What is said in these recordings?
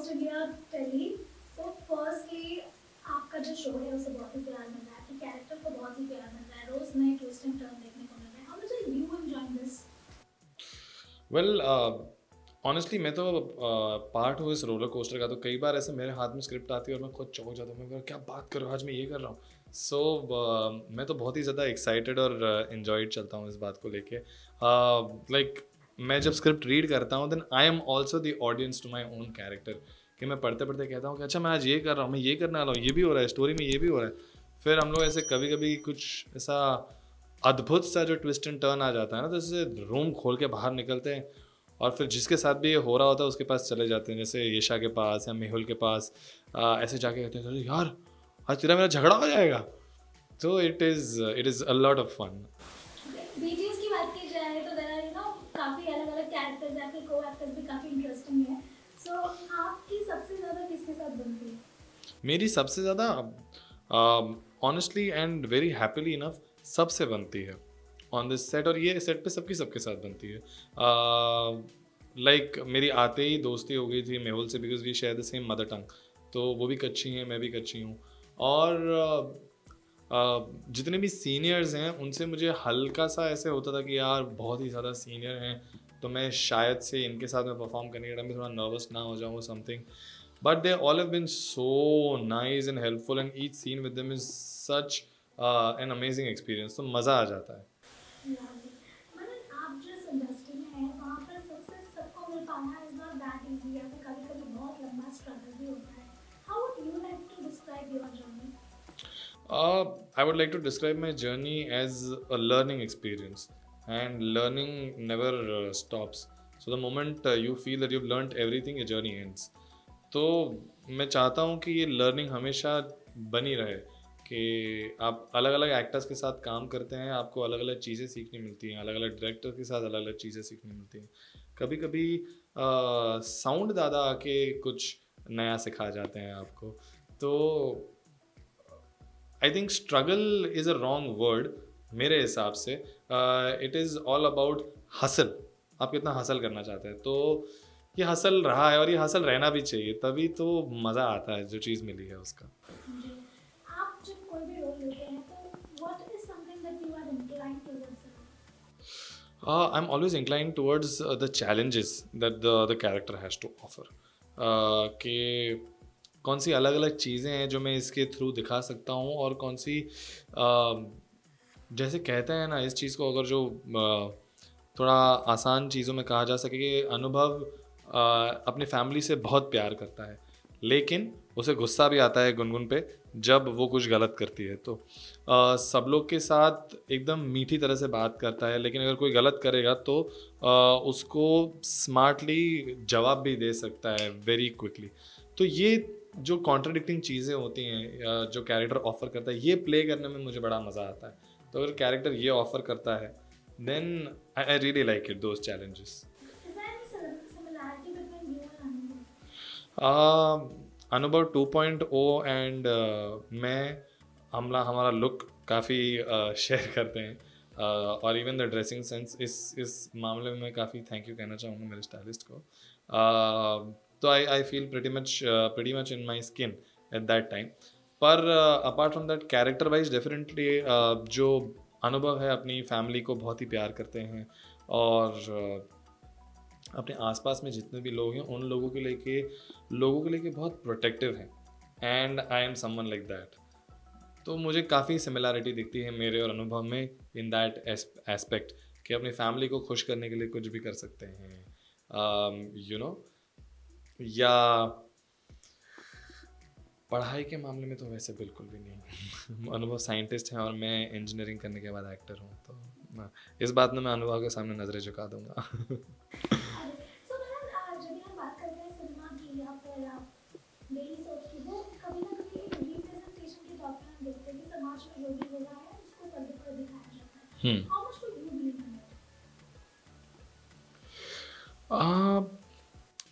watching your telly, so firstly आपका जो show है उसे बहुत ही प्यार मिल रहा है, आपके कैरेक्टर को बहुत ही प्यार मिल रहा है, रोज नए ट्विस्ट एंड टर्न देखने को मिल रहे हैं. How much are you enjoying this? Well honestly मैं तो पार्ट हूँ इस रोलर कोस्टर का. तो कई बार ऐसे मेरे हाथ में स्क्रिप्ट आती है और मैं खुद चौंक जाता हूँ. मैं क्या बात कर रहा हूँ, आज मैं ये कर रहा हूँ. सो मैं तो बहुत ही ज़्यादा एक्साइटेड और इन्जॉयड चलता हूँ इस बात को लेके. लाइक मैं जब स्क्रिप्ट रीड करता हूँ then I am also the audience to my own character. कि मैं पढ़ते पढ़ते कहता हूँ कि अच्छा मैं आज ये कर रहा हूँ, मैं ये करने वाला हूँ, ये भी हो रहा है, स्टोरी में ये भी हो रहा है. फिर हम लोग ऐसे कभी कभी कुछ ऐसा अद्भुत सा जो ट्विस्ट एंड टर्न आ जाता है ना, तो जैसे रूम खोल के बाहर निकलते हैं और फिर जिसके साथ भी ये हो रहा होता है उसके पास चले जाते हैं. जैसे यशा के पास या मेहुल के पास ऐसे जाके कहते हैं यार आज तेरा मेरा झगड़ा हो जाएगा. तो it is a lot of fun. BTS की बात की जाए तो देयर आर काफी अलग अलग कैरेक्टर्स, आपके को एक्टर्स भी काफी इंटरेस्टिंग है. सो आपकी सबसे ज्यादा किसके साथ बनती है? मेरी सबसे ज़्यादा honestly and very happily enough सबसे बनती है ऑन दिस सेट. और ये सेट पे सबके साथ बनती है. लाइक मेरी आते ही दोस्ती हो गई थी मेहुल से, because we share the same mother tongue. तो वो भी कच्ची हैं, मैं भी कच्ची हूँ. और जितने भी सीनियर्स हैं उनसे मुझे हल्का सा ऐसे होता था कि यार बहुत ही ज़्यादा सीनियर हैं तो मैं शायद से इनके साथ में परफॉर्म करने के टाइम में थोड़ा नर्वस ना हो जाऊँ something. But they all have been so nice and helpful, and each scene with them is such an amazing experience. तो मज़ा आ जाता है. मतलब आप जिस इंडस्ट्री में हैं वहाँ पर सक्सेस सबको मिल पाना इज नॉट दैट इजी, या फिर कभी कभी बहुत लंबा स्ट्रगल भी होता है. How would you like to describe your journey? I would like to describe my journey as a learning experience, and learning never stops. So the moment you feel that you've learned everything, your journey ends. तो मैं चाहता हूँ कि ये learning हमेशा बनी रहे कि आप अलग अलग एक्टर्स के साथ काम करते हैं, आपको अलग अलग चीज़ें सीखनी मिलती हैं, अलग अलग डायरेक्टर के साथ अलग अलग चीज़ें सीखनी मिलती हैं. कभी कभी साउंड दादा आके कुछ नया सिखा जाते हैं आपको. तो I think struggle is a wrong word मेरे हिसाब से. It is all about hustle. आप कितना हसल करना चाहते हैं. तो ये हसल रहा है और ये हसल रहना भी चाहिए, तभी तो मज़ा आता है जो चीज़ मिली है उसका. आप जब कोई भी रोल लेते हैं तो what is something that you are inclined towards? I am always inclined towards the challenges that the character has to offer. कि कौन सी अलग अलग चीज़ें हैं जो मैं इसके थ्रू दिखा सकता हूँ, और कौन सी जैसे कहते हैं ना इस चीज़ को अगर जो थोड़ा आसान चीज़ों में कहा जा सके कि अनुभव अपनी फैमिली से बहुत प्यार करता है, लेकिन उसे गुस्सा भी आता है गुनगुन पे जब वो कुछ गलत करती है. तो सब लोग के साथ एकदम मीठी तरह से बात करता है, लेकिन अगर कोई गलत करेगा तो उसको स्मार्टली जवाब भी दे सकता है वेरी क्विकली. तो ये जो कॉन्ट्रडिक्टिंग चीज़ें होती हैं जो कैरेक्टर ऑफर करता है, ये प्ले करने में मुझे बड़ा मज़ा आता है. तो अगर कैरेक्टर ये ऑफर करता है then I really like it, those challenges. Anubhav 2.0 and मैं हमारा लुक काफ़ी शेयर करते हैं. और इवन द ड्रेसिंग सेंस इस मामले में मैं काफ़ी थैंक यू कहना चाहूँगा मेरे स्टाइलिस्ट को. तो I feel pretty much in my skin at that time. पर apart from that character wise definitely जो अनुभव है अपनी फैमिली को बहुत ही प्यार करते हैं, और अपने आसपास में जितने भी लोग हैं उन लोगों के लेके बहुत प्रोटेक्टिव हैं. And I am someone like that. तो मुझे काफ़ी सिमिलैरिटी दिखती है मेरे और अनुभव में इन दैट एस्पेक्ट कि अपनी फैमिली को खुश करने के लिए कुछ भी कर सकते हैं. यू नो, या पढ़ाई के मामले में तो वैसे बिल्कुल भी नहीं. अनुभव साइंटिस्ट हैं और मैं इंजीनियरिंग करने के बाद एक्टर हूँ. तो इस बात में मैं अनुभव के सामने नज़रें झुका दूंगा.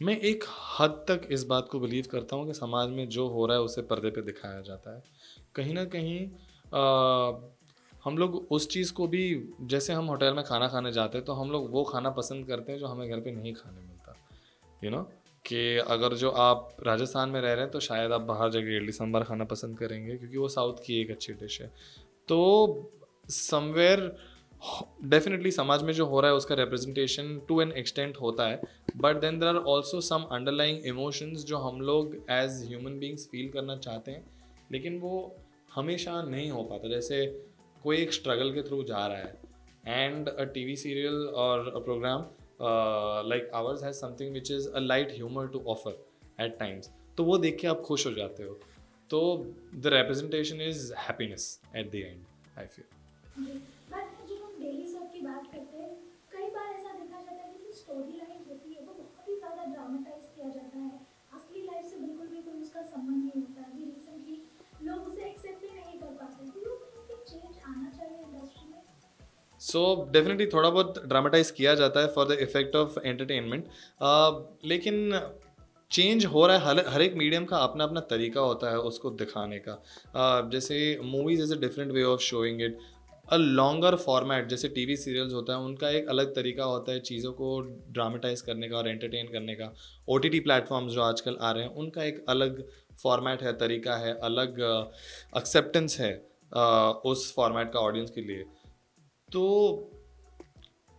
मैं एक हद तक इस बात को बिलीव करता हूँ कि समाज में जो हो रहा है उसे पर्दे पे दिखाया जाता है. कहीं ना कहीं हम लोग उस चीज़ को भी, जैसे हम होटल में खाना खाने जाते हैं तो हम लोग वो खाना पसंद करते हैं जो हमें घर पे नहीं खाने मिलता. यू नो, कि अगर जो आप राजस्थान में रह रहे हैं तो शायद आप बाहर जाके इडली सांभर खाना पसंद करेंगे क्योंकि वो साउथ की एक अच्छी डिश है। तो समवेयर डेफिनेटली समाज में जो हो रहा है उसका रिप्रेजेंटेशन टू एन एक्सटेंट होता है, but then there are also some underlying emotions जो हम लोग एज ह्यूमन बींग्स फील करना चाहते हैं लेकिन वो हमेशा नहीं हो पाता। जैसे कोई एक स्ट्रगल के थ्रू जा रहा है एंड अ टीवी सीरियल और a programme like ours has something which is a light humour to offer at times, तो वो देख के आप खुश हो जाते हो। तो the representation is happiness at the end, I feel. But जब हम डेली सोप की बात करते हैं, कई बार ऐसा देखा जाता है कि जो स्टोरी लाइन होती है वो बहुत ही ज़्यादा ड्रामेटाइज किया जाता है, असली लाइफ से बिल्कुल भी कोई उसका संबंध नहीं होता। अभी रिसेंटली लोग उसे एक्सेप्ट ही नहीं कर पाते। तो यू थिंक कि चेंज आना चाहिए इंडस्ट्री में? सो डेफिनेटली थोड़ा बहुत ड्रामेटाइज किया जाता है for the effect of entertainment, लेकिन चेंज हो रहा है। हर एक मीडियम का अपना अपना तरीका होता है उसको दिखाने का। जैसे movies is a different way of showing it. A longer format जैसे टीवी सीरियल्स होता है उनका एक अलग तरीका होता है चीज़ों को ड्रामेटाइज करने का और एंटरटेन करने का। OTT प्लेटफॉर्म्स जो आजकल आ रहे हैं उनका एक अलग फॉर्मेट है, तरीका है, अलग एक्सेप्टेंस है उस फॉर्मेट का ऑडियंस के लिए। तो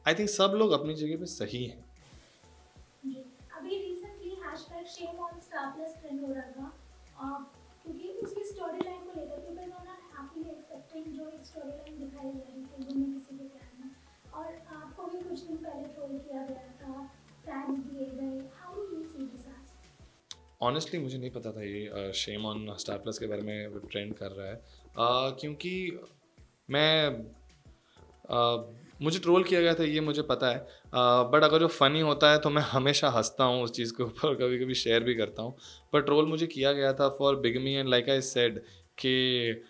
आई थिंक सब लोग अपनी जगह पे सही हैं। जी, अभी recently hashtag shame on star plus trend हो रहा था, क्योंकि उसकी स्टोरी लाइन को लेकर people were not happily accepting जो एक स्टोरी लाइन दिखाई जा रही थी दोनों किसी के प्यार में। और आपको भी कुछ दिन पहले ट्रोल किया गया था, टैग्स दिए गए। How do you see this as? Honestly मुझे नहीं पता था ये शेम ऑन स्टार प्लस के बारे में ट्रेंड कर रहा है, क्योंकि मैं मुझे ट्रोल किया गया था ये मुझे पता है, बट अगर जो फ़नी होता है तो मैं हमेशा हंसता हूँ उस चीज़ के ऊपर, कभी कभी शेयर भी करता हूँ। पर ट्रोल मुझे किया गया था for bigamy and like I said कि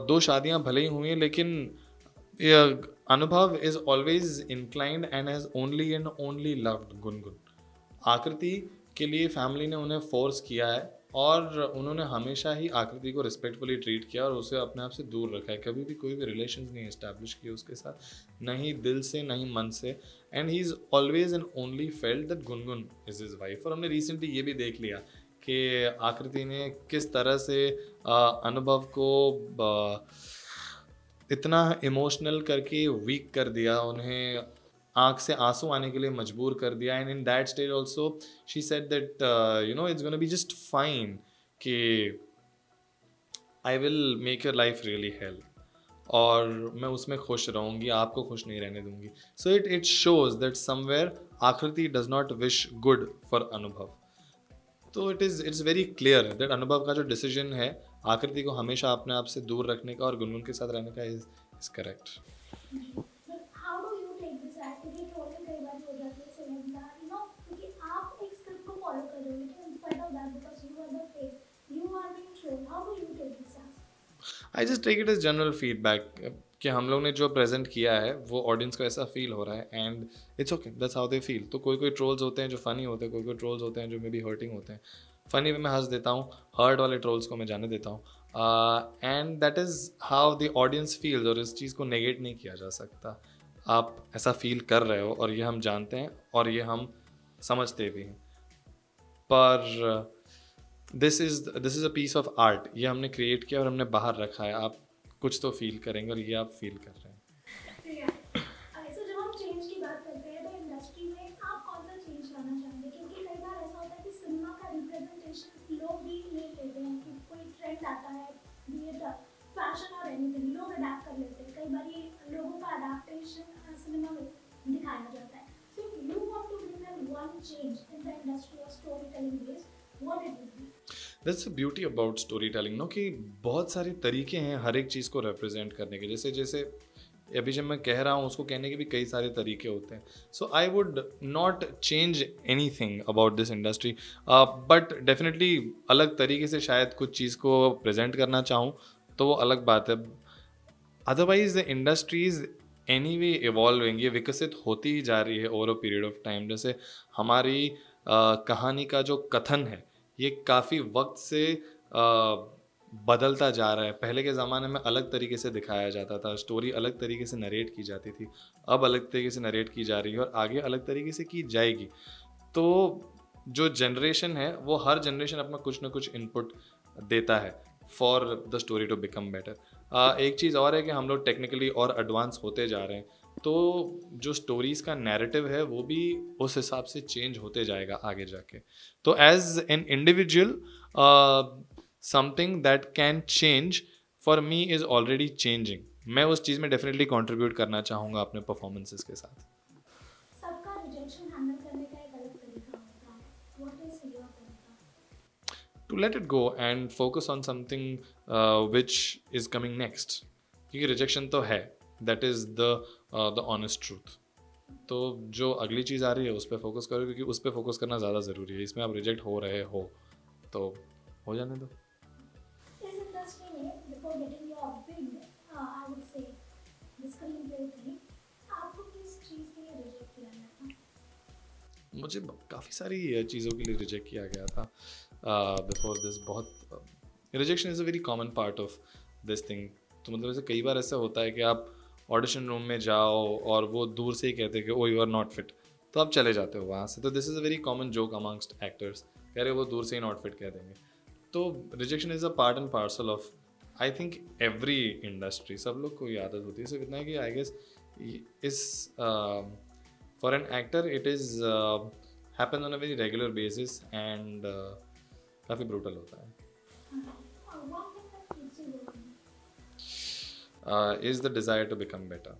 दो शादियाँ भले ही हुई हैं लेकिन ये अनुभव is always inclined and has only and only loved Gungun. आकृति के लिए फैमिली ने उन्हें फोर्स किया है और उन्होंने हमेशा ही आकृति को रिस्पेक्टफुली ट्रीट किया और उसे अपने आप से दूर रखा है। कभी भी कोई भी रिलेशंस नहीं इस्टेब्लिश किए उसके साथ, न ही दिल से न ही मन से। And he is always and only felt that Gungun is his wife. और हमने रिसेंटली ये भी देख लिया कि आकृति ने किस तरह से अनुभव को इतना इमोशनल करके वीक कर दिया, उन्हें आँख से आंसू आने के लिए मजबूर कर दिया। And in that stage also she said that you know it's gonna be just fine कि I will make your life really hell और मैं उसमें खुश रहूँगी, आपको खुश नहीं रहने दूंगी। So it shows that somewhere Akriti does not wish good for Anubhav. तो इट्स वेरी क्लियर दैट अनुभव का जो डिसीजन है आकृति को हमेशा अपने आप से दूर रखने का और गुनगुन के साथ रहने का is correct. How do you take this as? क्योंकि ट्रोलिंग कई बार हो जाती है सेलेब्स यू नो, क्योंकि आप एक स्क्रिप्ट को फॉलो कर रहे हो लेकिन in spite of that because you are the face you are being trolled. How do you take this as? I just take it as general feedback कि हम लोग ने जो प्रेजेंट किया है वो ऑडियंस को ऐसा फील हो रहा है and it's okay, that's how they feel. तो कोई ट्रोल्स होते हैं जो फ़नी होते हैं, कोई ट्रोल्स होते हैं जो मे बी हर्टिंग होते हैं। फ़नी में मैं हंस देता हूँ, हर्ट वाले ट्रोल्स को मैं जाने देता हूँ। And that is how the audience feels और इस चीज़ को नेगेट नहीं किया जा सकता। आप ऐसा फील कर रहे हो और ये हम जानते हैं और ये हम समझते भी हैं, पर this is a piece of art. ये हमने क्रिएट किया और हमने बाहर रखा है। आप कुछ तो फील करेंगे और ये आप फील कर रहे हैं। सो जब हम चेंज की बात करते हैं तो इंडस्ट्री में आप कौन सा चेंज लाना चाहेंगे? क्योंकि कई बार ऐसा होता है कि सिनेमा का रिप्रेजेंटेशन लोग भी ले लेते हैं कि कोई ट्रेंड आता है, बी इट फैशन और एनीथिंग, लोग अडैप्ट कर लेते हैं। कई बार ये लोगों का अडैप्टेशन सिनेमा में दिखाया जाता है। So if you want to bring in one change in the industry of story telling base, what it would be? That's the beauty about story telling no, कि बहुत सारे तरीके हैं हर एक चीज़ को रिप्रेजेंट करने के। जैसे जैसे अभी जब मैं कह रहा हूँ उसको कहने के भी कई सारे तरीके होते हैं। So I would not change anything about this industry, but definitely अलग तरीके से शायद कुछ चीज़ को प्रेजेंट करना चाहूँ तो वो अलग बात है। Otherwise the industries any way evolving, ये विकसित होती ही जा रही है over a period of time. जैसे हमारी कहानी का जो कथन है ये काफ़ी वक्त से बदलता जा रहा है। पहले के ज़माने में अलग तरीके से दिखाया जाता था, स्टोरी अलग तरीके से नरेट की जाती थी, अब अलग तरीके से नरेट की जा रही है और आगे अलग तरीके से की जाएगी। तो जो जनरेशन है वो हर जनरेशन अपना कुछ ना कुछ इनपुट देता है for the story to become better. एक चीज़ और है कि हम लोग टेक्निकली और एडवांस होते जा रहे हैं, तो जो स्टोरीज़ का नैरेटिव है वो भी उस हिसाब से चेंज होते जाएगा आगे जाके। तो as an individual something that can change for me is already changing. मैं उस चीज़ में डेफिनेटली कंट्रीब्यूट करना चाहूँगा अपने परफॉर्मेंसेस के साथ। सबका रिजेक्शन हैंडल करने का एक अलग तरीका होता है, व्हाट इज योर तरीका? To let it go and focus on something which is coming next, क्योंकि रिजेक्शन तो है, that is the honest truth. तो जो अगली चीज़ आ रही है उस पर फोकस करो, क्योंकि उस पर फोकस करना ज़्यादा ज़रूरी है। इसमें आप रिजेक्ट हो रहे हो तो हो जाने दो। इस इंडस्ट्री में before getting your big I would say the screen play thing, आपको किस चीज़ के लिए रिजेक्ट किया गया था? मुझे काफ़ी सारी चीज़ों के लिए रिजेक्ट किया गया था बिफोर दिस। बहुत rejection is a very common part of this thing. तो मतलब ऐसे कई बार ऐसा होता है कि आप ऑडिशन रूम में जाओ और वो दूर से ही कहते हैं कि ओ यू आर नॉट फिट, तो आप चले जाते हो वहाँ से। तो this is a very common joke amongst actors, कह रहे वो दूर से ही नॉट फिट कह देंगे। तो rejection is a part and parcel of I think every industry. सब लोग को ये आदत होती है। सिर्फ इतना है कि आई गेस इस for an actor it is happen on a very regular basis and काफ़ी ब्रूटल होता है। One thing that keeps you going. Is the desire to become better.